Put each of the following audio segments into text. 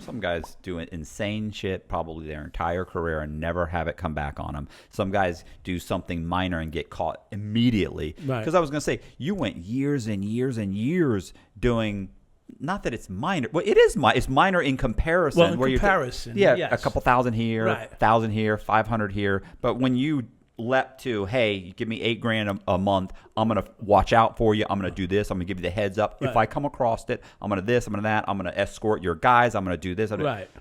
Some guys do insane shit probably their entire career and never have it come back on them. Some guys do something minor and get caught immediately. Because I was going to say, you went years and years and years doing, not that it's minor. Well, it is it's minor in comparison. Well, in comparison, yes. A couple thousand here, 1,000 here, 500 here. But when you leapt to, hey, give me $8,000 a month, I'm going to watch out for you, I'm going to do this, I'm going to give you the heads up. If I come across it, I'm going to this, I'm going to that, I'm going to escort your guys, I'm going to do this.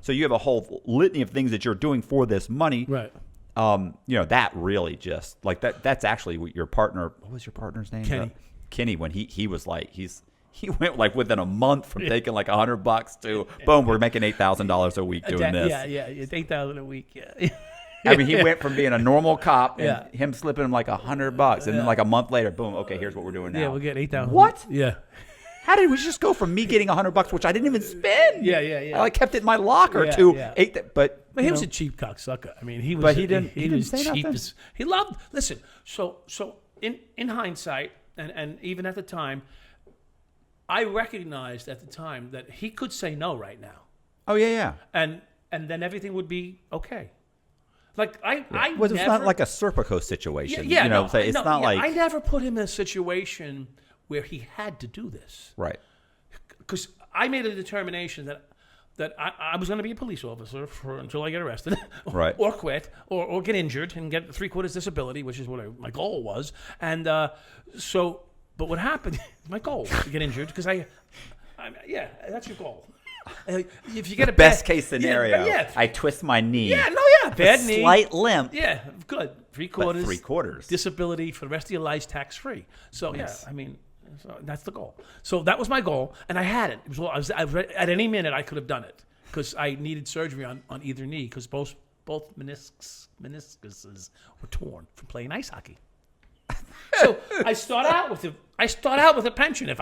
So you have a whole litany of things that you're doing for this money. Right. That really just, like, that's actually what your partner, what was your partner's name? Kenny. Kenny, when he was like, he went like within a month from taking like $100 to, boom, we're making $8,000 a week doing this. Yeah, it's $8,000 a week, yeah. I mean, he went from being a normal cop and him slipping him like $100, and then like a month later, boom. Okay, here's what we're doing now. Yeah, we'll get $8,000. What? Yeah. How did we just go from me getting $100, which I didn't even spend? Yeah. I like kept it in my locker to but he was a cheap cocksucker. I mean, he was. But he didn't. He was didn't say cheap. nothing. He loved. Listen. So in hindsight, and even at the time, I recognized at the time that he could say no right now. Oh yeah. And then everything would be okay. Like it's not like a Serpico situation. It's not like I never put him in a situation where he had to do this. Right. Because I made a determination that I was going to be a police officer until I get arrested, right, or quit, or get injured and get 3/4 disability, which is what my goal was. And but what happened? My goal to get injured because that's your goal. If you get a best case scenario, yeah. I twist my knee. Bad knee, slight limp. Yeah, good. 3/4. 3/4 disability for the rest of your life, tax free. So so that's the goal. So that was my goal, and I had it. I was at any minute I could have done it because I needed surgery on either knee because both meniscuses were torn from playing ice hockey. So I start out with a pension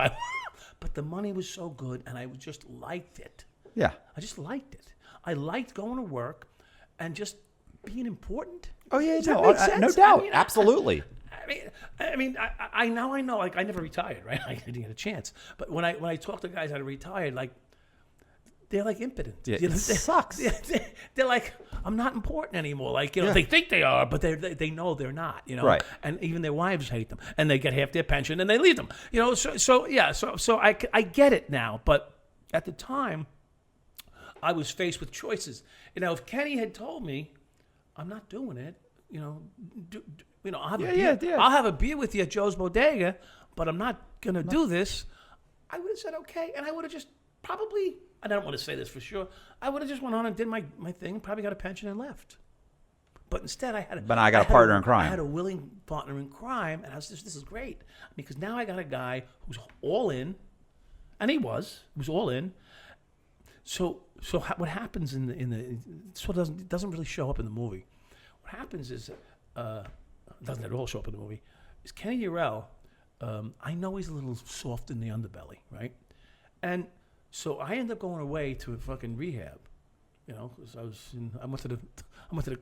but the money was so good, and I just liked it. Yeah. I just liked it. I liked going to work and just being important. Oh, yeah. Does that make sense? No doubt. Absolutely. I know. Like, I never retired, right? I didn't get a chance. But when I talk to guys that are retired, like, they're like impotent. Yeah, it sucks. They're like, I'm not important anymore. Like, they think they are, but they know they're not. Right. And even their wives hate them, and they get half their pension, and they leave them. So I get it now. But at the time, I was faced with choices. If Kenny had told me, I'm not doing it. I'll have a beer with you at Joe's Bodega, but I'm not gonna do this. I would have said okay, and I would have just probably. I don't want to say this for sure. I would have just went on and did my thing, probably got a pension and left. But instead, I got a partner in crime. I had a willing partner in crime, and I was just, this is great because now I got a guy who's all in, and he was all in. So what happens in the sort of doesn't really show up in the movie. What happens is doesn't at all show up in the movie. Is Kenny Urell? I know he's a little soft in the underbelly, right? And so I ended up going away to a fucking rehab, because I went to the.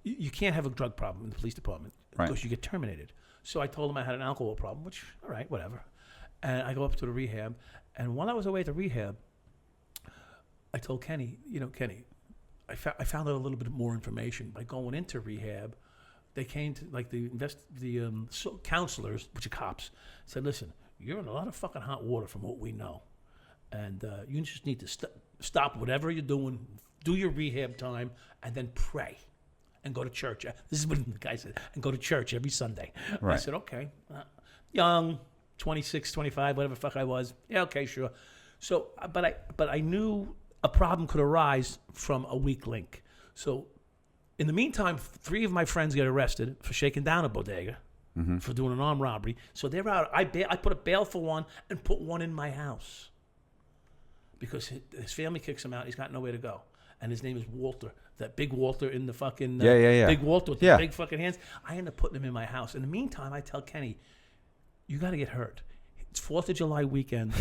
You can't have a drug problem in the police department because you get terminated. So I told him I had an alcohol problem, which all right, whatever. And I go up to the rehab, and while I was away at the rehab, I told Kenny, Kenny, I found out a little bit more information by going into rehab. They came to the counselors, which are cops, said, listen, you're in a lot of fucking hot water from what we know. And you just need to stop whatever you're doing, do your rehab time, and then pray and go to church. This is what the guy said, and go to church every Sunday. Right. I said, okay. Young, 26, 25, whatever the fuck I was. Yeah, okay, sure. So, but I knew a problem could arise from a weak link. So in the meantime, 3 of my friends get arrested for shaking down a bodega, for doing an armed robbery. So they're out. I put a bail for one and put one in my house. Because his family kicks him out, he's got nowhere to go, and his name is Walter, that big Walter in the fucking big Walter with the big fucking hands. I end up putting him in my house. In the meantime, I tell Kenny, "You got to get hurt. It's 4th of July weekend.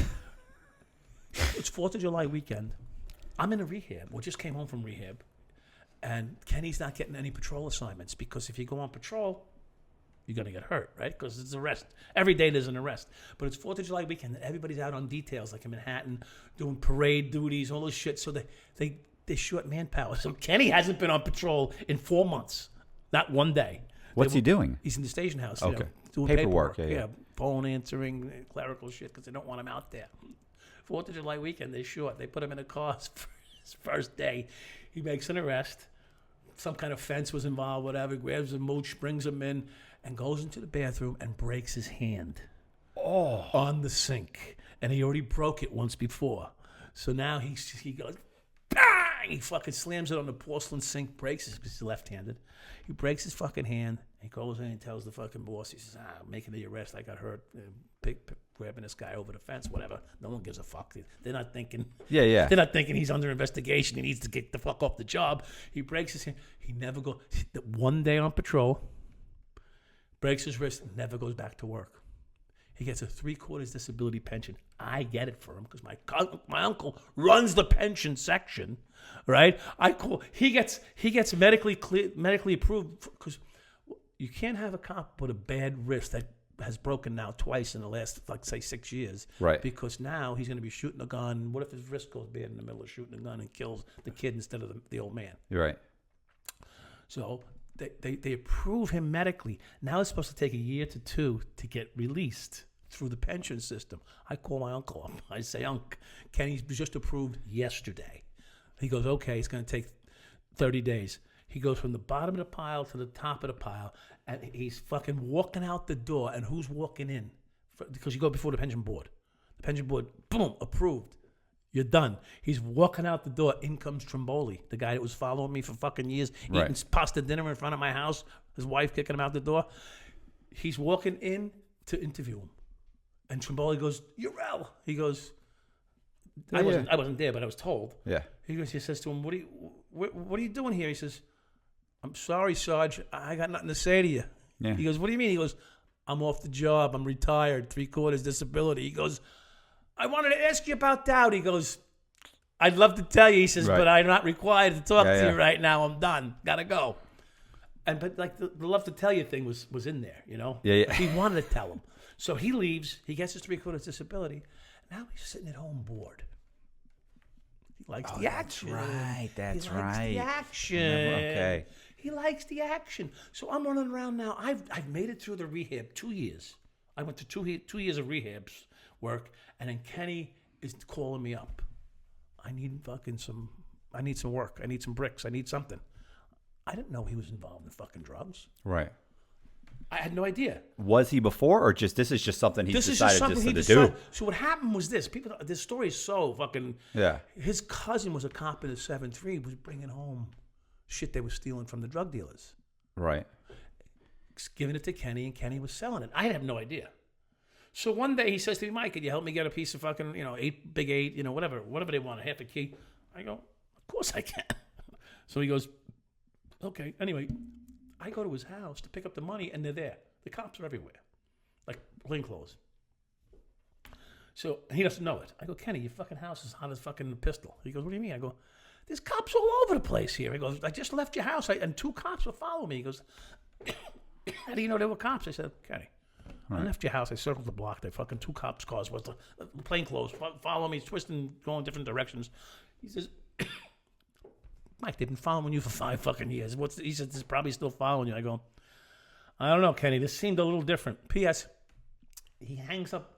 I'm in a rehab. We just came home from rehab, and Kenny's not getting any patrol assignments because if you go on patrol, you're going to get hurt, right? Because it's arrest. Every day there's an arrest. But it's 4th of July weekend. Everybody's out on details, like in Manhattan, doing parade duties, all this shit. So they're short manpower. So Kenny hasn't been on patrol in 4 months. Not one day. What's he doing? He's in the station house. Okay. Doing Paperwork. Yeah, phone answering, clerical shit, because they don't want him out there. 4th of July weekend, they're short. They put him in a car for his first day. He makes an arrest. Some kind of fence was involved, whatever. Grabs a mooch, brings him in, and goes into the bathroom and breaks his hand on the sink. And he already broke it once before. So now he goes, bang! He fucking slams it on the porcelain sink, breaks it because he's left-handed. He breaks his fucking hand. He goes in and tells the fucking boss, he says, I'm making the arrest. I got hurt grabbing this guy over the fence, whatever. No one gives a fuck. They're not thinking. Yeah. They're not thinking he's under investigation. He needs to get the fuck off the job. He breaks his hand. He never goes. One day on patrol, breaks his wrist, never goes back to work. He gets a 3/4 disability pension. I get it for him because my uncle runs the pension section, right? He gets medically approved because you can't have a cop with a bad wrist that has broken now twice in the last, like, say, 6 years. Right. Because now he's going to be shooting a gun. What if his wrist goes bad in the middle of shooting a gun and kills the kid instead of the old man? You're right. So they approve him medically. Now it's supposed to take a year to 2 to get released through the pension system. I call my uncle up. I say, Unc, Kenny was just approved yesterday. He goes, okay, it's going to take 30 days. He goes from the bottom of the pile to the top of the pile, and he's fucking walking out the door. And who's walking in? Because you go before the pension board. The pension board, boom, approved. You're done. He's walking out the door. In comes Trimboli, the guy that was following me for fucking years, eating pasta dinner in front of my house. His wife kicking him out the door. He's walking in to interview him. And Trimboli goes, Urel. He goes, I wasn't there, but I was told. Yeah. He says to him, what are you doing here? He says, I'm sorry, Sarge. I got nothing to say to you. Yeah. He goes, what do you mean? He goes, I'm off the job. I'm retired, 3/4 disability. He goes, I wanted to ask you about Dowd. He goes, I'd love to tell you. He says, but I'm not required to talk to you right now. I'm done. Gotta go. But like the love to tell you thing was in there, you know? Yeah. He wanted to tell him. So he leaves. He gets his 3/4 disability. Now he's sitting at home bored. He likes the action. That's he likes the action. Okay. He likes the action. So I'm running around now. I've made it through the rehab 2 years. I went to 2 years of rehabs work, and then Kenny is calling me up. I need some work. I need some bricks. I need something. I didn't know he was involved in fucking drugs. Right. I had no idea. Was he before, or this is just something he decided to do? So what happened was this. This story is so fucking... Yeah. His cousin was a cop in the 7-3, was bringing home shit they were stealing from the drug dealers. Right. Giving it to Kenny, and Kenny was selling it. I had no idea. So one day he says to me, Mike, could you help me get a piece of fucking, big 8, whatever they want, a half a key. I go, of course I can. So he goes, okay. Anyway, I go to his house to pick up the money, and they're there. The cops are everywhere, like plainclothes. So he doesn't know it. I go, Kenny, your fucking house is hot as fucking pistol. He goes, what do you mean? I go, there's cops all over the place here. He goes, I just left your house, and 2 cops were following me. He goes, how do you know they were cops? I said, Kenny, I left your house. I circled the block. They fucking 2 cops' cars was the plainclothes follow me, twisting, going different directions. He says, Mike, they've been following you for 5 fucking years. He said, they're probably still following you. I go, I don't know, Kenny. This seemed a little different. P.S. He hangs up.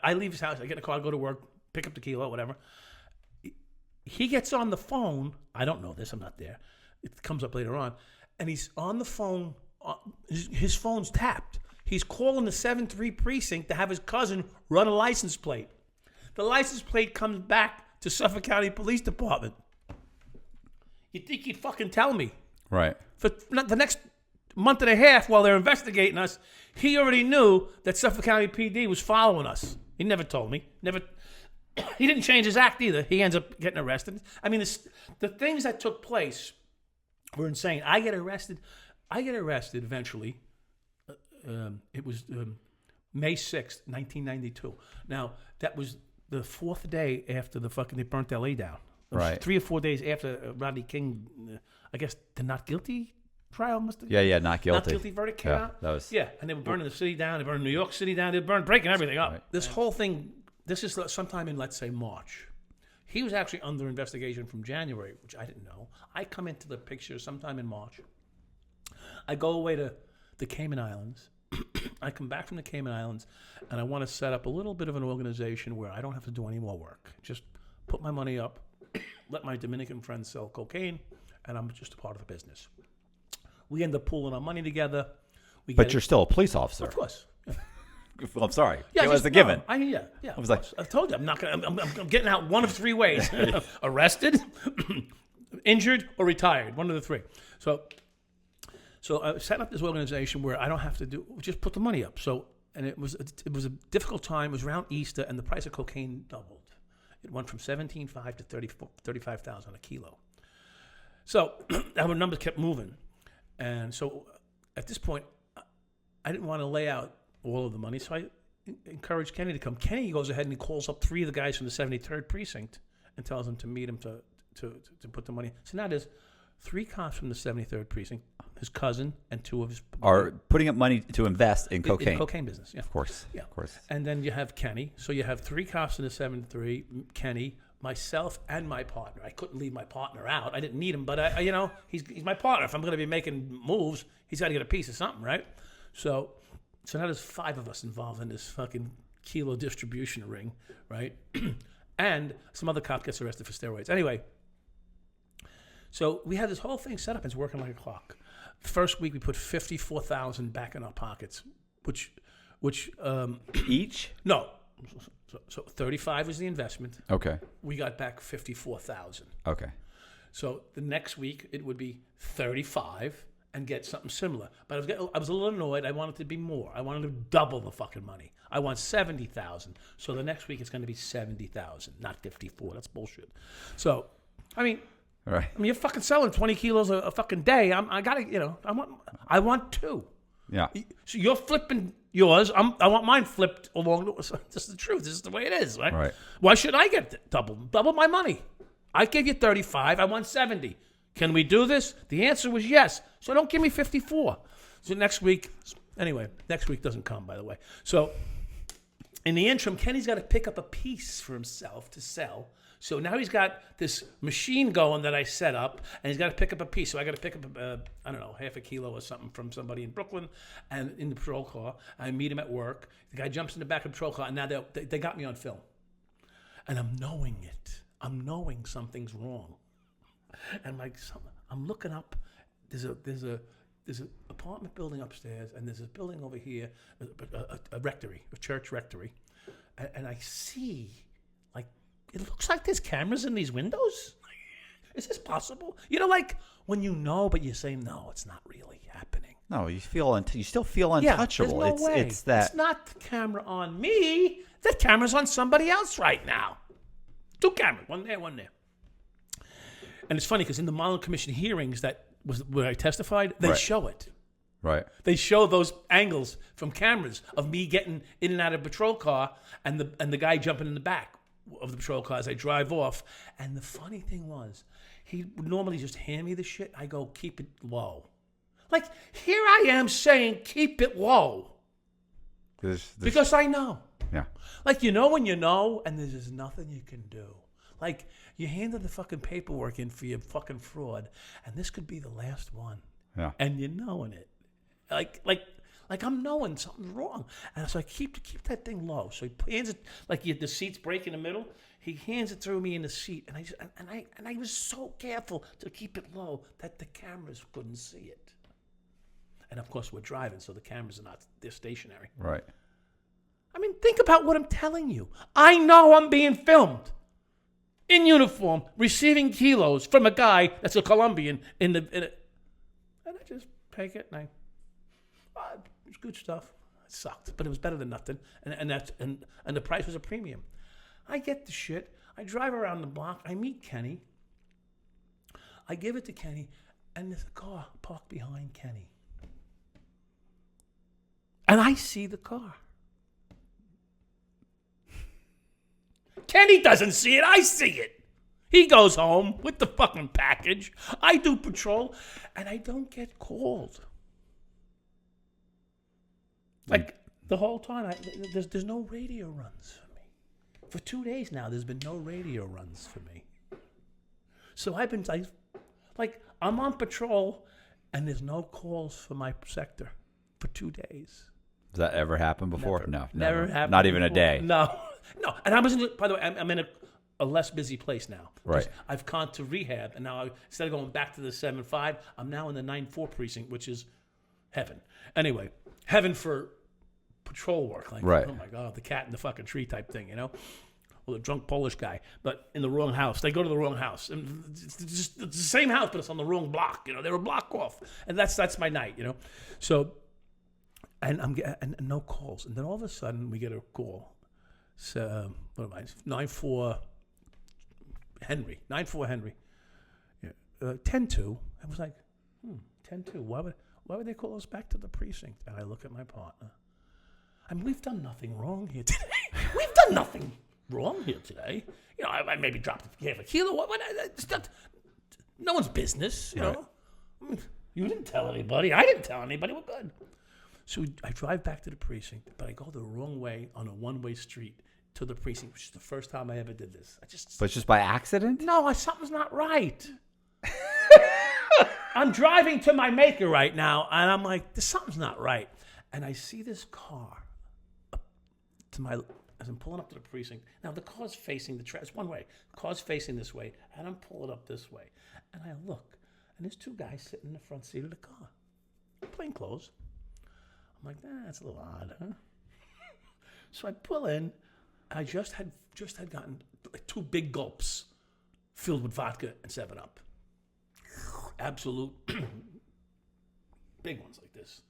I leave his house. I get in the car, go to work, pick up the kilo, whatever. He gets on the phone. I don't know this. I'm not there. It comes up later on. And he's on the phone. His phone's tapped. He's calling the 7-3 precinct to have his cousin run a license plate. The license plate comes back to Suffolk County Police Department. You'd think he'd fucking tell me. Right. For the next month and a half while they're investigating us, he already knew that Suffolk County PD was following us. He never told me. He didn't change his act either. He ends up getting arrested. I mean, the things that took place were insane. I get arrested eventually. It was May 6th, 1992. Now, that was the 4th day after they burnt L.A. down. Right. 3 or 4 days after Rodney King, I guess, they're not guilty trial. Not guilty. Not guilty verdict came out. That was... Yeah, and they were burning the city down. They burned New York City down. They were breaking everything up. Right. This whole thing, this is sometime in, let's say, March. He was actually under investigation from January, which I didn't know. I come into the picture sometime in March. I go away to the Cayman Islands. I come back from the Cayman Islands, and I want to set up a little bit of an organization where I don't have to do any more work. Just put my money up, let my Dominican friends sell cocaine, and I'm just a part of the business. We end up pooling our money together. But you're still a police officer. Of course. Yeah. Well, I'm sorry. Yeah, it was a given. Yeah. I was like, I told you, I'm not gonna. I'm getting out one of three ways: arrested, injured, or retired. One of the three. So I set up this organization where I don't have to just put the money up. And it was a difficult time. It was around Easter, and the price of cocaine doubled. It went from $17,500 to $35,000 a kilo. So our numbers kept moving, and so at this point, I didn't want to lay out all of the money, so I encouraged Kenny to come. Kenny goes ahead and he calls up 3 of the guys from the 73rd precinct and tells them to meet him to put the money. So now there's 3 cops from the 73rd precinct, his cousin, and 2 of his... Are putting up money to invest in cocaine. In cocaine business, yeah. Of course. Yeah. Of course. And then you have Kenny. So you have 3 cops in the 73, Kenny, myself, and my partner. I couldn't leave my partner out. I didn't need him, but he's my partner. If I'm going to be making moves, he's got to get a piece of something, right? So now there's 5 of us involved in this fucking kilo distribution ring, right? And some other cop gets arrested for steroids. Anyway, so we had this whole thing set up. It's working like a clock. First week we put $54,000 back in our pockets, which each? No. So 35 was the investment. Okay. We got back 54,000. Okay. So the next week it would be 35 and get something similar. But I was a little annoyed. I wanted to be more. I wanted to double the fucking money. I want 70,000. So the next week it's going to be 70,000, not 54. That's bullshit. So, I mean, all right. you're fucking selling 20 kilos a fucking day. I want 2. Yeah. So you're flipping yours. I want mine flipped along. This is the truth. This is the way it is, right? Right. Why should I get double my money? I gave you 35. I want 70. Can we do this? The answer was yes. So don't give me 54. So next week doesn't come, by the way. So in the interim, Kenny's got to pick up a piece for himself to sell. So now he's got this machine going that I set up, and he's got to pick up a piece. So I got to pick up, half a kilo or something from somebody in Brooklyn, and in the patrol car. I meet him at work. The guy jumps in the back of the patrol car, and now they got me on film. And I'm knowing it. I'm knowing something's wrong. And I'm looking up. There's an apartment building upstairs, and there's a building over here, a rectory, a church rectory, and I see, like, it looks like there's cameras in these windows. Is this possible? You know, like when you know, but you say no, it's not really happening. No, you still feel untouchable. There's no way. It's that. It's not the camera on me. The camera's on somebody else right now. 2 cameras, one there, one there. And it's funny because in the Marlin Commission hearings that was where I testified, they show it. Right. They show those angles from cameras of me getting in and out of a patrol car and the guy jumping in the back of the patrol car as I drive off. And the funny thing was, he would normally just hand me the shit. I go, keep it low. Like, here I am saying, keep it low. Because I know. Yeah. Like, you know when you know, and there's just nothing you can do. Like, you handed the fucking paperwork in for your fucking fraud, and this could be the last one. Yeah. And you're knowing it. Like I'm knowing something's wrong. And so I keep that thing low. So he hands it, like the seats break in the middle. He hands it through me in the seat, and I was so careful to keep it low that the cameras couldn't see it. And of course we're driving, so the cameras are not, they're stationary. Right. I mean, think about what I'm telling you. I know I'm being filmed in uniform, receiving kilos from a guy that's a Colombian and I just take it and it's good stuff. It sucked, but it was better than nothing. And the price was a premium. I get the shit. I drive around the block. I meet Kenny. I give it to Kenny, and there's a car parked behind Kenny. And I see the car. Kenny doesn't see it. I see it. He goes home with the fucking package. I do patrol, and I don't get called. Like, the whole time, there's no radio runs for me. For 2 days now, there's been no radio runs for me. So I've been, like, I'm on patrol, and there's no calls for my sector for 2 days. Does that ever happen before? Never. No, Never happened. Not even before. a day. No. And I was by the way, I'm in a less busy place now. Right. I've gone to rehab, and now instead of going back to the 7-5, I'm now in the 9-4 precinct, which is heaven. Anyway, heaven for patrol work. Like, right. Oh my God, the cat in the fucking tree type thing, you know? Well, the drunk Polish guy, but in the wrong house. They go to the wrong house. And it's the same house, but it's on the wrong block. You know, they were a block off. And that's my night, you know? So, and I'm getting no calls. And then all of a sudden, we get a call. So, what am I? 9-4 Henry. 9-4 Henry. Yeah. 10-2. I was like, 10-2. Why would they call us back to the precinct? And I look at my partner. I mean, we've done nothing wrong here today. We've done nothing wrong here today. You know, I maybe dropped half a kilo. It's not, no one's business, you know. I mean, you didn't tell anybody. I didn't tell anybody. We're good. So I drive back to the precinct, but I go the wrong way on a one-way street to the precinct, which is the first time I ever did this. But it's just by accident? No, something's not right. I'm driving to my maker right now, and I'm like, something's not right. And I see this car as I'm pulling up to the precinct. Now, the car's facing it's one way. The car's facing this way, and I'm pulling up this way. And I look, and there's two guys sitting in the front seat of the car. Plain clothes. I'm like, that's a little odd, huh? So I pull in. I just had gotten like 2 big gulps filled with vodka and 7-Up. Absolute big ones like this.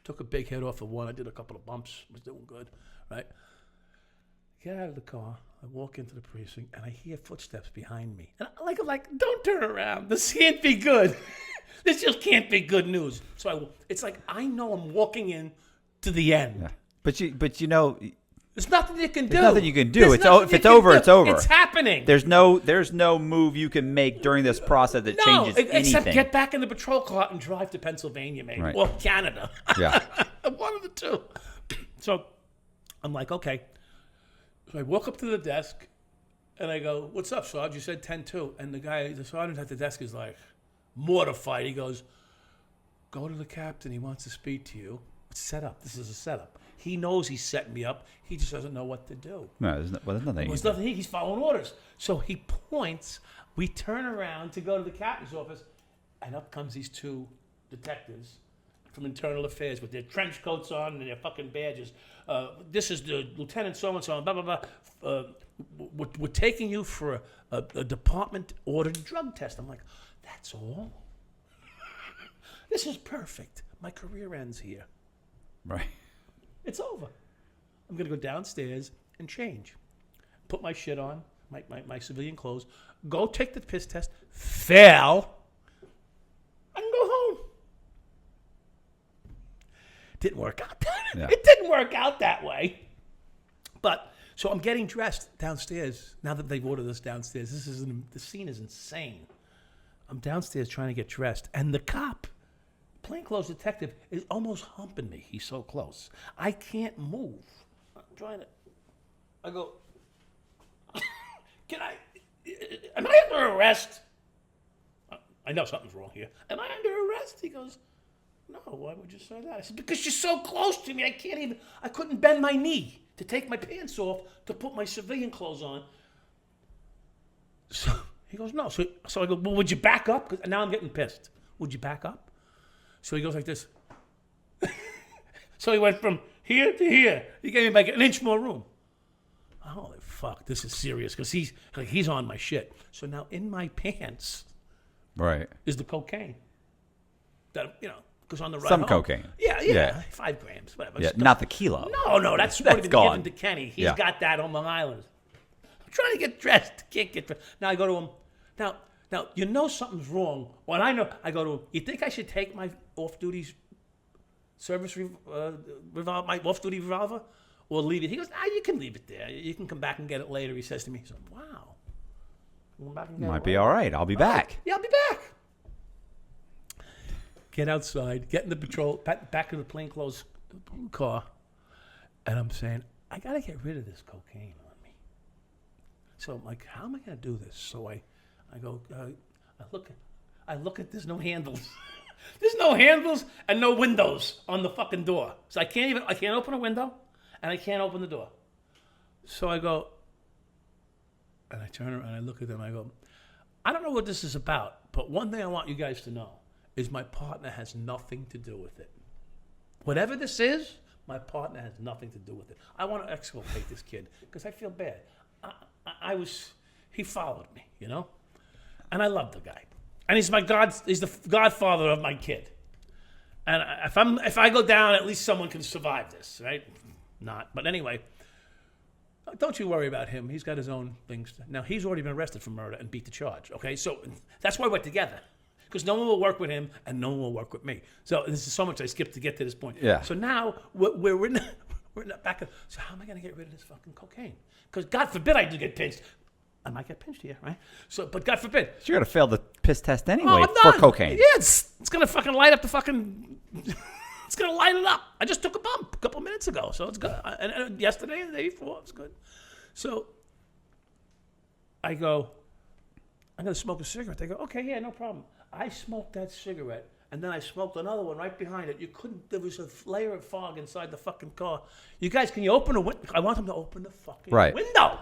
Took a big hit off of one. I did a couple of bumps. Was doing good, right? Get out of the car. I walk into the precinct, and I hear footsteps behind me. And I'm like, don't turn around. This can't be good. This just can't be good news. So it's like I know I'm walking in to the end. Yeah. But you know, there's nothing you can do. There's nothing you can do. If it's over, it's over. It's happening. There's no move you can make during this process that changes anything. Except get back in the patrol car and drive to Pennsylvania, maybe, right. or Canada. Yeah, one of the two. So I'm like, okay. So I walk up to the desk, and I go, "What's up, Sarge? You said 10-2." And the sergeant at the desk is like mortified. He goes, "Go to the captain. He wants to speak to you." It's set up. This is a setup. He knows he's setting me up. He just doesn't know what to do. No, there's nothing. There's nothing. He's following orders. So he points. We turn around to go to the captain's office, and up comes these 2 detectives from Internal Affairs with their trench coats on and their fucking badges. This is the Lieutenant so-and-so, and blah, blah, blah. We're taking you for a department-ordered drug test. I'm like, that's all? This is perfect. My career ends here. Right. It's over. I'm going to go downstairs and change. Put my shit on, my civilian clothes, go take the piss test, fail, and go home. Didn't work out. It didn't work out that way. But, so I'm getting dressed downstairs. Now that they've ordered us downstairs, the scene is insane. I'm downstairs trying to get dressed, and the cop, plainclothes detective, is almost humping me. He's so close. I can't move. I'm trying to. I go, am I under arrest? I know something's wrong here. Am I under arrest? He goes, no, why would you say that? I said, because you're so close to me, I couldn't bend my knee to take my pants off to put my civilian clothes on. So he goes, no. So I go, well, would you back up? Because now I'm getting pissed. Would you back up? So he goes like this. So he went from here to here. He gave me like an inch more room. Holy fuck, this is serious because he's on my shit. So now in my pants, right, is the cocaine. That goes on the right. Some cocaine. Yeah, 5 grams, whatever. Yeah, not the kilo. No, that's what been gone. given to Kenny. He's got that on Long Island. I'm trying to get dressed. Can't get dressed. Now I go to him. Now, you know something's wrong. When I know, I go to him, you think I should take my off-duty service revolver, my off-duty revolver, or leave it? He goes, you can leave it there. You can come back and get it later, he says to me. So, wow. Go back and get Might it. be all right. I'll be back. Yeah, I'll be back. Get outside, get in the patrol, back in the plainclothes car, and I'm saying, I got to get rid of this cocaine on me. So I'm like, how am I going to do this? So I go, I look at, there's no handles. There's no handles and no windows on the fucking door. So I can't open a window, and I can't open the door. So I go, and I turn around and I look at them, I go, I don't know what this is about, but one thing I want you guys to know is my partner has nothing to do with it. Whatever this is, my partner has nothing to do with it. I want to exculpate this kid because I feel bad. He followed me, you know? And I love the guy. And he's the godfather of my kid. And if I go down, at least someone can survive this, right? Not. But anyway, don't you worry about him. He's got his own things. Now, he's already been arrested for murder and beat the charge, okay? So that's why we're together. Because no one will work with him and no one will work with me. So this is so much I skipped to get to this point. Yeah. So now we're in the back of, so how am I going to get rid of this fucking cocaine? Because God forbid I do get pinched. I might get pinched here, right? So, but God forbid. So you're going to fail the piss test anyway for cocaine. Yeah, it's going to fucking light up the fucking, it's going to light it up. I just took a bump a couple minutes ago, so it's good. And yesterday and the day before, it's good. So I go, I'm going to smoke a cigarette. They go, okay, yeah, no problem. I smoked that cigarette, and then I smoked another one right behind it. There was a layer of fog inside the fucking car. You guys, can you open a window? I want them to open the fucking window.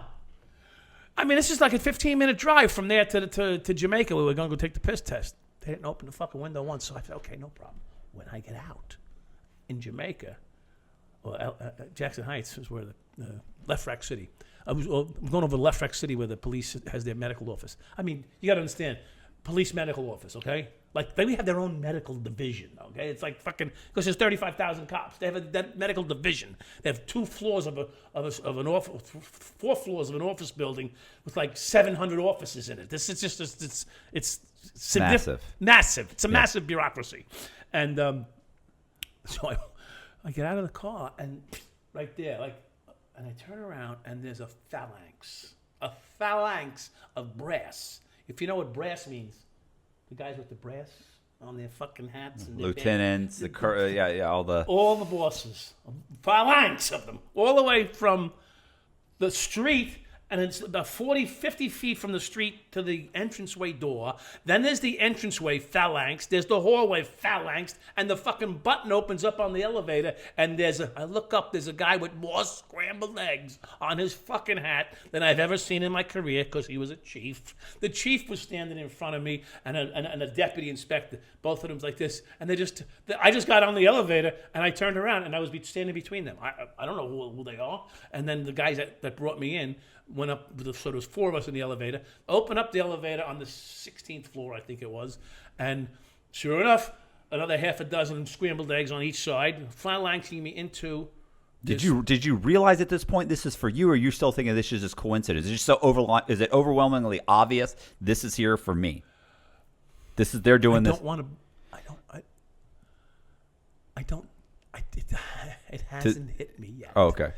I mean, this is like a 15-minute drive from there to Jamaica where we're going to go take the piss test. They didn't open the fucking window once, so I said, okay, no problem. When I get out in Jamaica, or Jackson Heights is where the Left Rack City. I'm going over to Left Rack City where the police has their medical office. I mean, you got to understand. Police medical office, okay? Like, they have their own medical division, okay? It's like fucking, because there's 35,000 cops. They have that medical division. They have 2 floors of an office, 4 floors of an office building with like 700 offices in it. This is just, it's massive. It's a massive bureaucracy. And so I get out of the car, and right there, like, and I turn around, and there's a phalanx of brass. If you know what brass means, the guys with the brass on their fucking hats and lieutenants, all the bosses, phalanx of them, all the way from the street, and it's about 40, 50 feet from the street to the entranceway door. Then there's the entranceway phalanx. There's the hallway phalanx, and the fucking button opens up on the elevator, and I look up, there's a guy with more scrambled eggs on his fucking hat than I've ever seen in my career because he was a chief. The chief was standing in front of me, and a deputy inspector. Both of them like this, and I just got on the elevator, and I turned around, and I was standing between them. I don't know who they are. And then the guys that brought me in went up, so there was 4 of us in the elevator, opened up the elevator on the 16th floor, I think it was, and sure enough, another half a dozen scrambled eggs on each side, phalanxing me into... Did you realize at this point this is for you, or are you still thinking this is just coincidence? Is it overwhelmingly obvious this is here for me? They're doing this. It hasn't hit me yet. Oh, okay.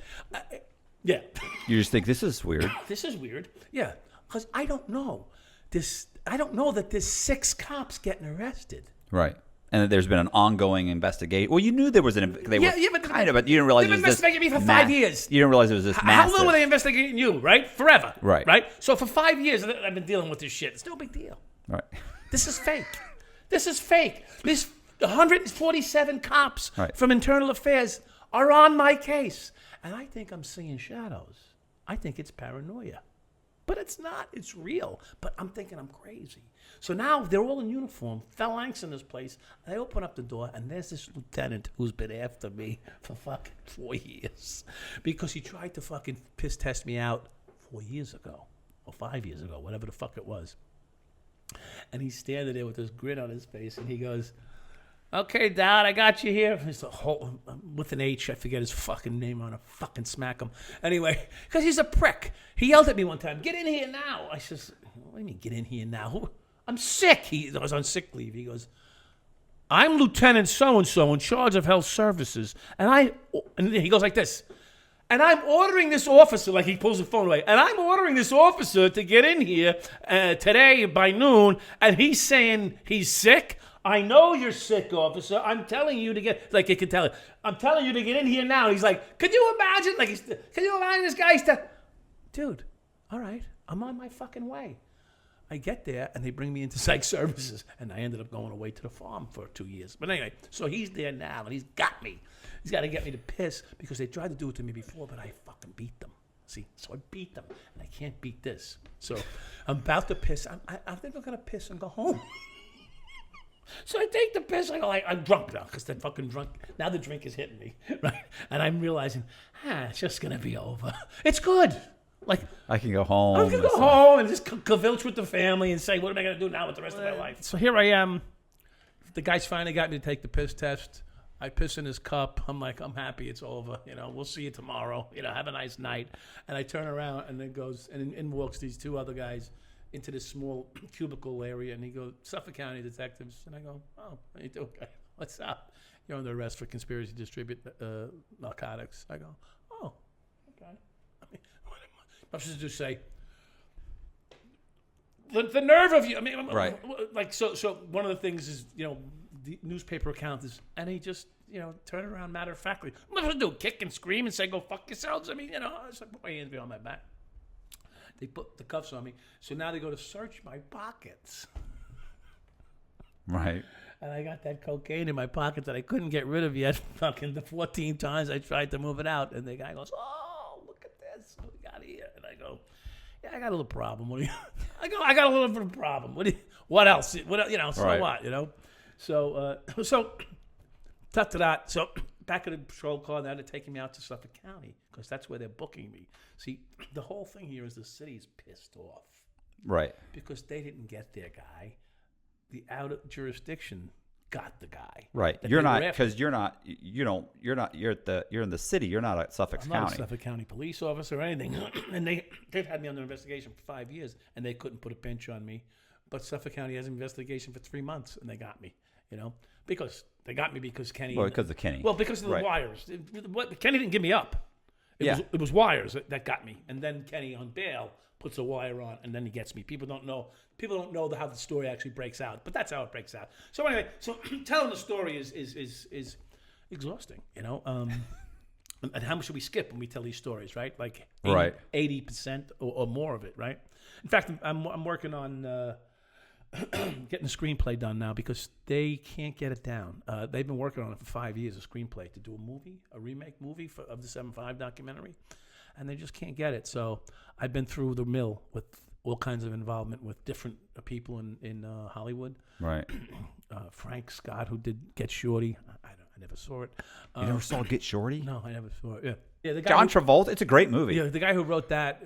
Yeah. You just think this is weird. This is weird. Yeah. Because I don't know that there's 6 cops getting arrested. Right. And there's been an ongoing investigation. Well, you knew there was but you didn't realize it was this. They've been investigating me for 5 years. You didn't realize it was this massive. How long were they investigating you, right? Forever. Right. So for 5 years, I've been dealing with this shit. It's no big deal. Right. This is fake. These 147 cops from Internal Affairs are on my case. And I think I'm seeing shadows. I think it's paranoia. But it's not. It's real. But I'm thinking I'm crazy. So now they're all in uniform, phalanx in this place. I open up the door, and there's this lieutenant who's been after me for fucking 4 years. Because he tried to fucking piss test me out 4 years ago. Or 5 years ago, whatever the fuck it was. And he's standing there with this grin on his face, and he goes... Okay, Dowd, I got you here. It's a whole, with an H, I forget his fucking name. I'm going to fucking smack him. Anyway, because he's a prick. He yelled at me one time, get in here now. I says, what do you mean, get in here now? I'm sick. I was on sick leave. He goes, I'm Lieutenant so-and-so in charge of health services. And he goes like this. And I'm ordering this officer, like he pulls the phone away, and I'm ordering this officer to get in here today by noon, and he's saying he's sick. I know you're sick, officer. I'm telling you to get, like, you can tell it. I'm telling you to get in here now. He's like, could you imagine? Like, can you imagine this guy's dude, all right, I'm on my fucking way. I get there, and they bring me into psych services, and I ended up going away to the farm for 2 years. But anyway, so he's there now, and he's got me. He's got to get me to piss because they tried to do it to me before, but I fucking beat them. See, so I beat them, and I can't beat this. So I'm about to piss. I think I'm going to piss and go home. So I take the piss. I go, I'm drunk now because I'm fucking drunk. Now the drink is hitting me, right? And I'm realizing, it's just going to be over. It's good. Like, I can go home. I'm going to go home and just kvetch with the family and say, what am I going to do now with the rest of my life? So here I am. The guys finally got me to take the piss test. I piss in his cup. I'm like, I'm happy it's over. We'll see you tomorrow. Have a nice night. And I turn around and then goes, and in walks these two other guys into this small cubicle area. And he goes, Suffolk County detectives. And I go, oh, how you doing? What's up? You're under arrest for conspiracy to distribute narcotics. I go, oh, okay. I mean, what am I supposed to say? The nerve of you. I mean, right. Like, so one of the things is, the newspaper account is, and he just, turn around matter of factly. What am I supposed to do? Kick and scream and say, go fuck yourselves? I mean, I just put my hands behind my back. They put the cuffs on me. So now they go to search my pockets. Right. And I got that cocaine in my pocket that I couldn't get rid of yet. Fucking the 14 times I tried to move it out. And the guy goes, oh, look at this. What we got here? And I go, yeah, I got a little problem. What do you? I got a little bit of a problem. What else? What so right. What? So tough to that. So back at the patrol car, now they're taking me out to Suffolk County because that's where they're booking me. See, the whole thing here is the city's pissed off, right? Because they didn't get their guy. The out of jurisdiction got the guy. Right. You're not because you're not. You're in the city. You're not at Suffolk County. I'm not a Suffolk County police officer or anything. And they've had me under investigation for 5 years, and they couldn't put a pinch on me. But Suffolk County has an investigation for 3 months, and they got me. Because they got me because Kenny. Well, because of Kenny. Well, because of the wires. Kenny didn't give me up. It was wires that got me, and then Kenny on bail puts a wire on, and then he gets me. People don't know how the story actually breaks out, but that's how it breaks out. So anyway, telling the story is exhausting, And how much should we skip when we tell these stories, right? Like 80% or more of it, right? In fact, I'm working on getting the screenplay done now because they can't get it down. They've been working on it for 5 years, a screenplay to do a remake movie of the 7-5 documentary, and they just can't get it. So I've been through the mill with all kinds of involvement with different people in Hollywood. Right. Frank Scott, who did Get Shorty. I never saw it. You never saw Get Shorty? No, I never saw it. Yeah. The guy John Travolta. It's a great movie. Yeah, the guy who wrote that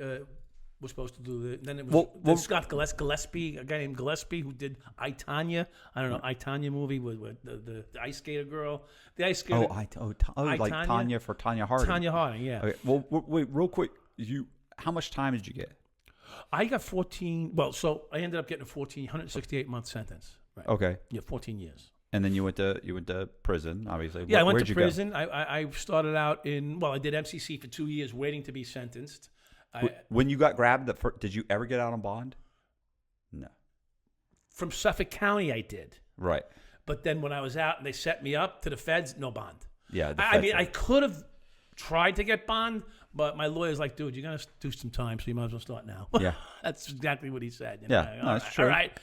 was supposed to do it. Then it was Scott Gillespie, a guy named Gillespie, who did I, Tonya. I don't know, I, Tonya movie with the ice skater girl. The ice skater. Like Tonya for Tonya Harding. Tonya Harding, yeah. Okay. Well, wait, real quick. How much time did you get? I got 14. Well, so I ended up getting a 168-month sentence. Right. Okay. Yeah, 14 years. And then you went to prison, obviously. Yeah, I went to prison. I started out I did MCC for 2 years waiting to be sentenced. When you got grabbed, did you ever get out on bond? No. From Suffolk County, I did. Right. But then when I was out and they set me up to the feds, no bond. Yeah. I could have tried to get bond, but my lawyer's like, dude, you're going to do some time, so you might as well start now. Yeah. That's exactly what he said. Yeah, that's true. All right.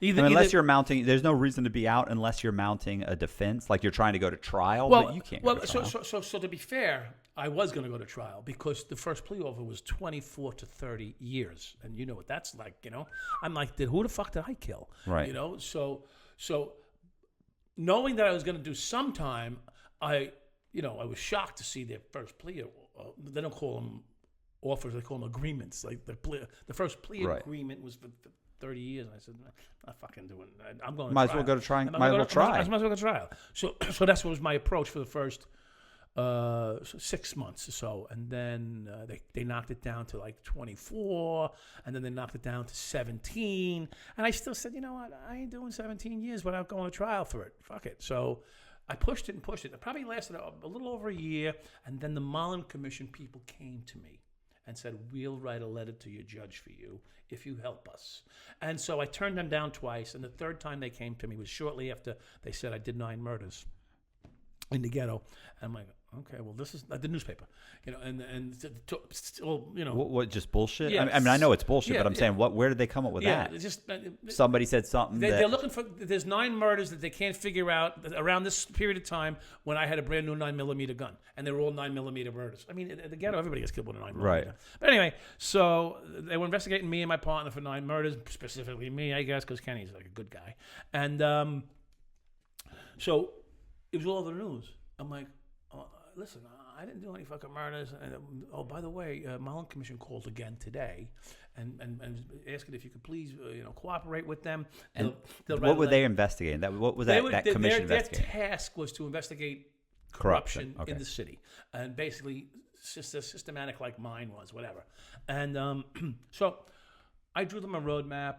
Unless you're mounting, there's no reason to be out unless you're mounting a defense, like you're trying to go to trial, but you can't go to trial. So to be fair, I was going to go to trial because the first plea offer was 24 to 30 years. And you know what that's like, I'm like, who the fuck did I kill? Right. So knowing that I was going to do some time, I was shocked to see their first plea. They don't call them offers; they call them agreements. Like the first plea agreement was for 30 years. And I said, I'm not fucking doing that. I'm going to might as well go to try. Might as well try. I might as well go to trial. So that's what was my approach for the first 6 months or so, and then they knocked it down to like 24, and then they knocked it down to 17. And I still said, you know what? I ain't doing 17 years without going to trial for it. Fuck it. So I pushed it and pushed it. It probably lasted a little over a year, and then the Mullen Commission people came to me and said, we'll write a letter to your judge for you if you help us. And so I turned them down twice, and the third time they came to me was shortly after they said I did 9 murders in the ghetto. And I'm like, okay, well, this is the newspaper, still, What just bullshit? Yeah, I mean, I know it's bullshit, but I'm saying, where did they come up with that? Just Somebody said something. They're looking for. There's 9 murders that they can't figure out around this period of time when I had a brand new 9mm gun, and they were all 9mm murders. I mean, in the ghetto, everybody gets killed with a 9mm. Right. But anyway, so they were investigating me and my partner for 9 murders, specifically me, I guess, because Kenny's like a good guy, and so it was all over the news. I'm like, listen, I didn't do any fucking murders. And, by the way, Mullen Commission called again today and asking if you could please, cooperate with them. What were they investigating? What was that commission investigating? Their task was to investigate corruption in the city, and basically just as systematic like mine was, whatever. And so I drew them a roadmap.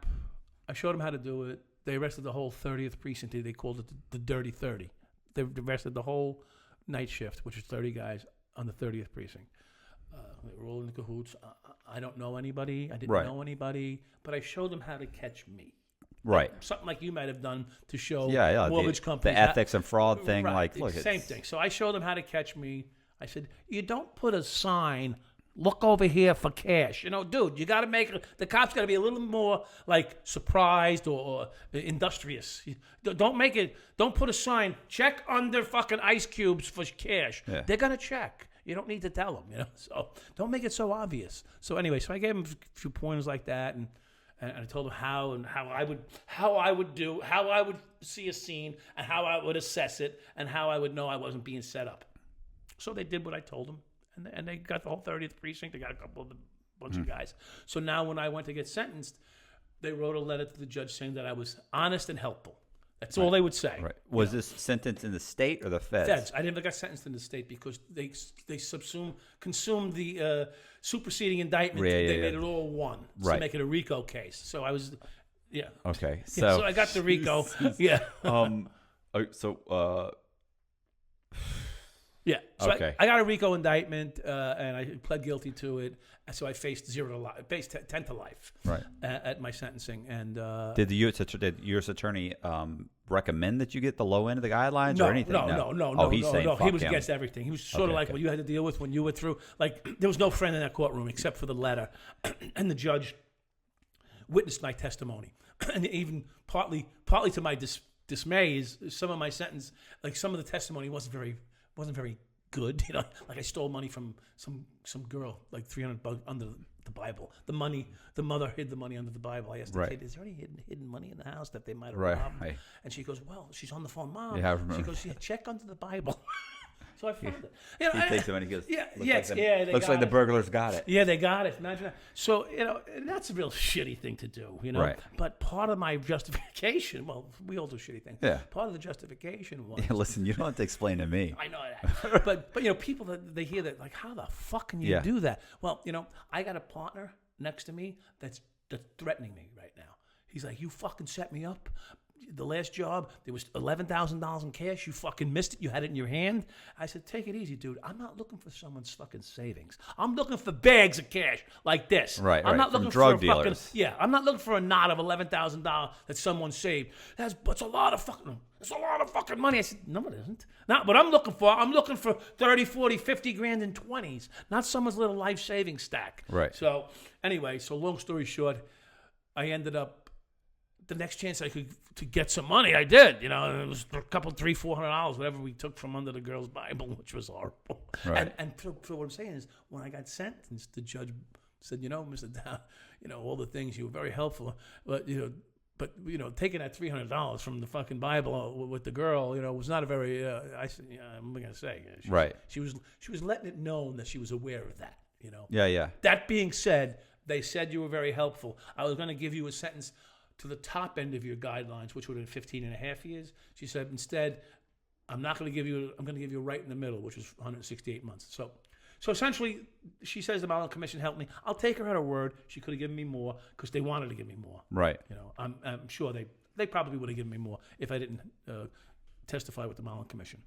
I showed them how to do it. They arrested the whole 30th precinct. They called it the Dirty 30. They arrested the whole night shift, which is 30 guys on the 30th precinct. They were all in cahoots. I don't know anybody. I didn't know anybody, but I showed them how to catch me. Right. Something like you might have done to show the mortgage companies. The ethics and fraud thing. Right. Like, look, same thing. So I showed them how to catch me. I said, you don't put a sign, look over here for cash. Dude, you got to make the cops got to be a little more like surprised or industrious. Don't put a sign, check under fucking ice cubes for cash. Yeah. They're going to check. You don't need to tell them, So don't make it so obvious. So anyway, I gave them a few pointers like that, and I told them how I would see a scene and how I would assess it and how I would know I wasn't being set up. So they did what I told them. And they got the whole 30th precinct. They got a bunch of guys. So now when I went to get sentenced, they wrote a letter to the judge saying that I was honest and helpful. That's all they would say. Right. Was this sentence in the state or the feds? Feds. I never got sentenced in the state because they consumed the superseding indictment. They made it all one to make it a RICO case. So I was, Okay. So I got the RICO. Yeah. So okay. I got a RICO indictment, and I pled guilty to it. So I faced 10 to life. Right. At my sentencing. And did the U.S. attorney recommend that you get the low end of the guidelines or anything? No. He's saying he was him. against everything. He was sort of like what you had to deal with when you were through. Like there was no friend in that courtroom except for the letter, and the judge witnessed my testimony, and even partly to my dismay is some of my sentence, like some of the testimony wasn't very good. Like I stole money from some girl, like $300 under the Bible. The mother hid the money under the Bible. I asked the kid, is there any hidden money in the house that they might have robbed? Right. And she goes, well, she's on the phone, Mom. Yeah, I remember. She goes, check under the Bible. So I found it. He takes it and he goes, looks like the burglars got it. Yeah, they got it. Imagine that. So, and that's a real shitty thing to do, Right. But part of my justification, well, we all do shitty things. Yeah. Part of the justification was. Yeah, listen, you don't have to explain to me. I know that. but people, they hear that, like, how the fuck can you do that? Well, I got a partner next to me that's threatening me right now. He's like, you fucking set me up. The last job, there was $11,000 in cash. You fucking missed it. You had it in your hand. I said, take it easy, dude. I'm not looking for someone's fucking savings. I'm looking for bags of cash like this. Right, I'm not looking from drug for dealers. I'm not looking for a knot of $11,000 that someone saved. That's a lot of fucking money. I said, no, it isn't. Not what I'm looking for 30, 40, 50 grand in 20s, not someone's little life savings stack. Right. So anyway, long story short, I ended up, the next chance I could to get some money, I did. It was a couple, $300-$400, whatever we took from under the girl's Bible, which was horrible. Right. And so what I'm saying is, when I got sentenced, the judge said, Mr. Dowd, all the things you were very helpful, but taking that $300 from the fucking Bible with the girl, was not a very. I said, I'm gonna say, she was letting it known that she was aware of that. Yeah. That being said, they said you were very helpful. I was going to give you a sentence to the top end of your guidelines, which would have been 15 and a half years. She said, instead, I'm going to give you right in the middle, which was 168 months. So essentially, she says the Mullen Commission helped me. I'll take her at her word. She could have given me more because they wanted to give me more. Right. I'm sure they probably would have given me more if I didn't testify with the Mullen Commission.